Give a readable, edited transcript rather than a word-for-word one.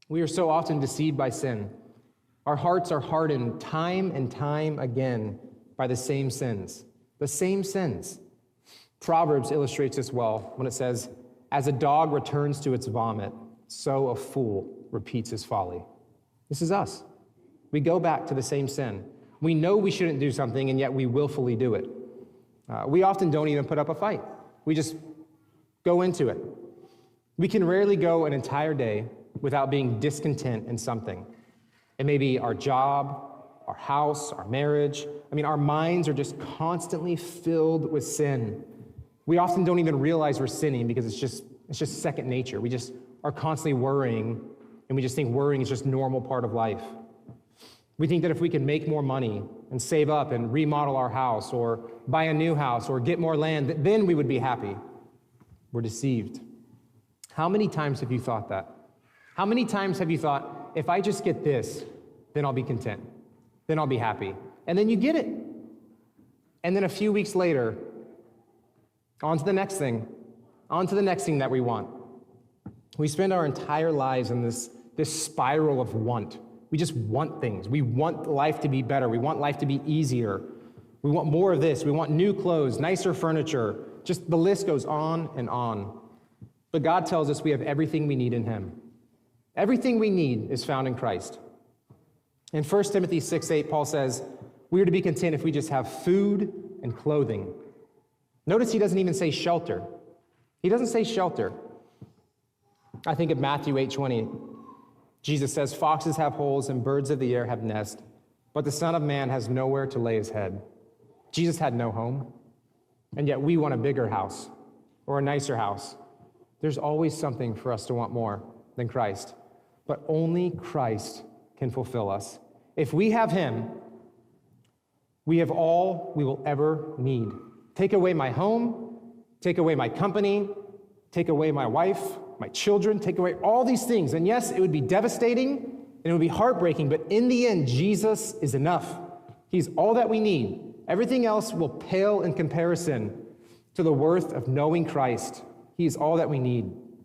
We are so often deceived by sin. Our hearts are hardened time and time again by the same sins. The same sins. Proverbs illustrates this well when it says, "As a dog returns to its vomit, so a fool repeats his folly." This is us. We go back to the same sin. We know we shouldn't do something, and yet we willfully do it. We often don't even put up a fight. We just go into it. We can rarely go an entire day without being discontent in something. It may be our job, our house, our marriage. Our minds are just constantly filled with sin. We often don't even realize we're sinning because it's just second nature. We just are constantly worrying, and we just think worrying is just a normal part of life. We think that if we can make more money and save up and remodel our house or buy a new house or get more land, then we would be happy. We're deceived. How many times have you thought that? How many times have you thought, if I just get this, then I'll be content, then I'll be happy? And then you get it. And then a few weeks later, on to the next thing that we want. We spend our entire lives in this spiral of want. We just want things. We want life to be better. We want life to be easier. We want more of this. We want new clothes, nicer furniture. Just the list goes on and on. But God tells us we have everything we need in him. Everything we need is found in Christ. In 1 Timothy 6:8, Paul says, we are to be content if we just have food and clothing. Notice he doesn't even say shelter. He doesn't say shelter. I think of Matthew 8:20. Jesus says, foxes have holes and birds of the air have nests, but the Son of Man has nowhere to lay his head. Jesus had no home, and yet we want a bigger house or a nicer house. There's always something for us to want more than Christ, but only Christ can fulfill us. If we have him, we have all we will ever need. Take away my home, take away my company, take away my wife, my children, take away all these things. And yes, it would be devastating and it would be heartbreaking, but in the end, Jesus is enough. He's all that we need. Everything else will pale in comparison to the worth of knowing Christ. He is all that we need.